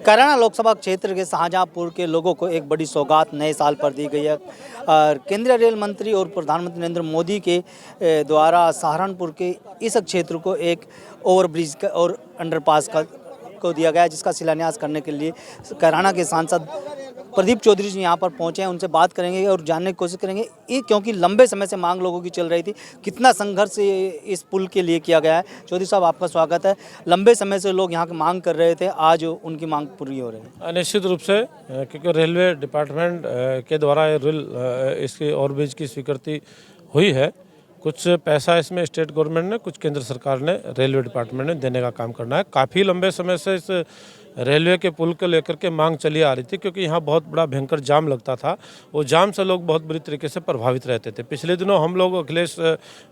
कैराना लोकसभा क्षेत्र के शाहजहांपुर के लोगों को एक बड़ी सौगात नए साल पर दी गई है। और केंद्रीय रेल मंत्री और प्रधानमंत्री नरेंद्र मोदी के द्वारा सहारनपुर के इस क्षेत्र को एक ओवरब्रिज का और अंडरपास को दिया गया है, जिसका शिलान्यास करने के लिए कैराना के सांसद प्रदीप चौधरी जी यहाँ पर पहुँचे हैं। उनसे बात करेंगे और जानने की कोशिश करेंगे ये क्योंकि लंबे समय से मांग लोगों की चल रही थी, कितना संघर्ष इस पुल के लिए किया गया है। चौधरी साहब, आपका स्वागत है। लंबे समय से लोग यहाँ की मांग कर रहे थे, आज उनकी मांग पूरी हो रही है। निश्चित रूप से, क्योंकि रेलवे डिपार्टमेंट के द्वारा इसकी ओवरब्रिज की स्वीकृति हुई है। कुछ पैसा इसमें स्टेट गवर्नमेंट ने, कुछ केंद्र सरकार ने रेलवे डिपार्टमेंट ने देने का काम करना है। काफ़ी लंबे समय से इस रेलवे के पुल को लेकर के मांग चली आ रही थी, क्योंकि यहाँ बहुत बड़ा भयंकर जाम लगता था। वो जाम से लोग बहुत बुरी तरीके से प्रभावित रहते थे। पिछले दिनों हम लोग अखिलेश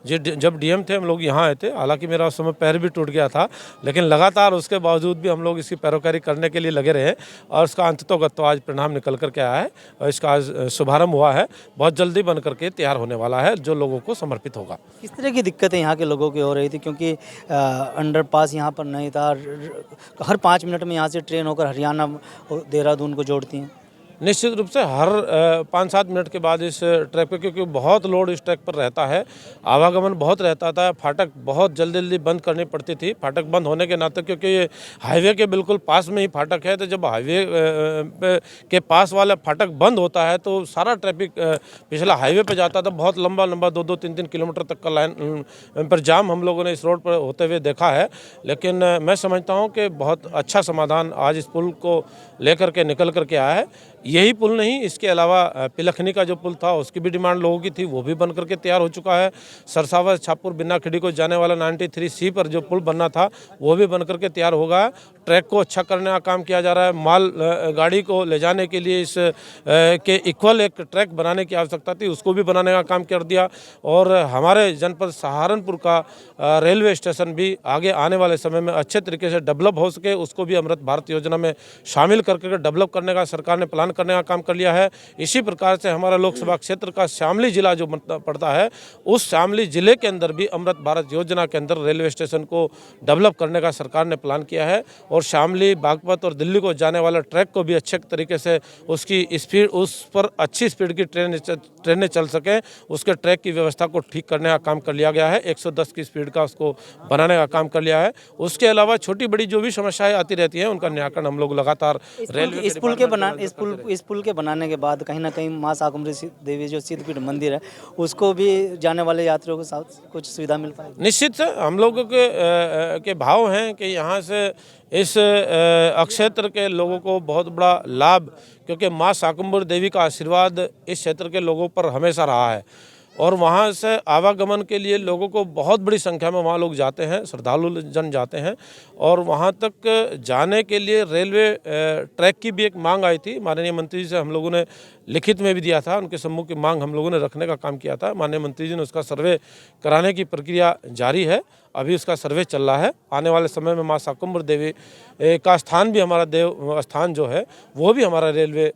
जी जब डीएम थे, हम लोग यहाँ आए थे। हालांकि मेरा उस समय पैर भी टूट गया था, लेकिन लगातार उसके बावजूद भी हम लोग इसकी पैरोकारी करने के लिए लगे रहे और उसका अंततोगत आज परिणाम निकल करके आया है और इसका आज शुभारम्भ हुआ है। बहुत जल्दी बन करके तैयार होने वाला है, जो लोगों को समर्पित होगा। किस तरह की दिक्कतें यहाँ के लोगों की हो रही थी, क्योंकि अंडरपास यहाँ पर नहीं था। हर 5 मिनट में यहाँ से ट्रेन होकर हरियाणा और देहरादून को जोड़ती हैं। निश्चित रूप से हर 5-7 मिनट के बाद इस ट्रैक पे, क्योंकि बहुत लोड इस ट्रैक पर रहता है, आवागमन बहुत रहता था। फाटक बहुत जल्दी बंद करनी पड़ती थी। फाटक बंद होने के नाते, क्योंकि ये हाईवे के बिल्कुल पास में ही फाटक है, तो जब हाईवे के पास वाला फाटक बंद होता है तो सारा ट्रैफिक पिछला हाईवे पे जाता था। बहुत लंबा 2-3 किलोमीटर तक का लाइन पर जाम हम लोगों ने इस रोड पर होते हुए देखा है। लेकिन मैं समझता हूँ कि बहुत अच्छा समाधान आज इस पुल को लेकर के निकल करके आया है। यही पुल नहीं, इसके अलावा पिलखनी का जो पुल था उसकी भी डिमांड लोगों की थी, वो भी बन करके तैयार हो चुका है। सरसावा छापुर बिन्नाखिड़ी को जाने वाला 93C पर जो पुल बनना था वो भी बन करके तैयार होगा। ट्रैक को अच्छा करने का काम किया जा रहा है। माल गाड़ी को ले जाने के लिए इस के इक्वल एक ट्रैक बनाने की आवश्यकता थी, उसको भी बनाने का काम कर दिया। और हमारे जनपद सहारनपुर का रेलवे स्टेशन भी आगे आने वाले समय में अच्छे तरीके से डेवलप हो सके, उसको भी अमृत भारत योजना में शामिल करके डेवलप करने का सरकार ने प्लान करने का काम कर लिया है। इसी प्रकार से हमारा लोकसभा क्षेत्र का शामली जिला जो पड़ता है, उस शामली जिले के अंदर भी अमृत भारत योजना के अंदर रेलवे स्टेशन को डेवलप करने का सरकार ने प्लान किया है। और शामली, बागपत और दिल्ली को जाने वाला ट्रैक को भी अच्छे तरीके से उसकी स्पीड, उस पर अच्छी स्पीड की ट्रेनें चल सकें, उसके ट्रैक की व्यवस्था को ठीक करने का काम कर लिया गया है। 110 की स्पीड का उसको बनाने का काम कर लिया है। उसके अलावा छोटी बड़ी जो भी समस्याएं आती रहती हैं, उनका निराकरण हम लोग लगातार रेलवे इस पुल के बनाने के बाद कहीं ना कहीं माँ शाकुंभरी देवी जो सिद्धपीठ मंदिर है, उसको भी जाने वाले यात्रियों के साथ कुछ सुविधा मिल पाएगी। निश्चित से हम लोगों के भाव हैं कि यहाँ से इस क्षेत्र के लोगों को बहुत बड़ा लाभ, क्योंकि माँ शाकुंभरी देवी का आशीर्वाद इस क्षेत्र के लोगों पर हमेशा रहा है और वहाँ से आवागमन के लिए लोगों को बहुत बड़ी संख्या में वहाँ लोग जाते हैं, श्रद्धालु जन जाते हैं। और वहाँ तक जाने के लिए रेलवे ट्रैक की भी एक मांग आई थी। माननीय मंत्री जी से हम लोगों ने लिखित में भी दिया था, उनके सम्मुख की मांग हम लोगों ने रखने का काम किया था। माननीय मंत्री जी ने उसका सर्वे कराने की प्रक्रिया जारी है, अभी उसका सर्वे चल रहा है। आने वाले समय में माँ शाकुंभरी देवी का स्थान भी, हमारा देव स्थान जो है वो भी हमारा रेलवे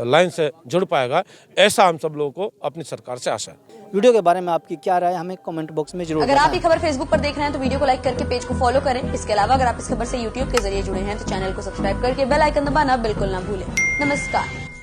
लाइन से जुड़ पाएगा, ऐसा हम सब लोगों को अपनी सरकार से आशा है। वीडियो के बारे में आपकी क्या राय है, हमें कमेंट बॉक्स में जरूर। अगर आप ये खबर फेसबुक पर देख रहे हैं तो वीडियो को लाइक करके पेज को फॉलो करें। इसके अलावा अगर आप इस खबर से यूट्यूब के जरिए जुड़े हैं तो चैनल को सब्सक्राइब करके बेल आइकन दबाना बिल्कुल ना भूलें। नमस्कार।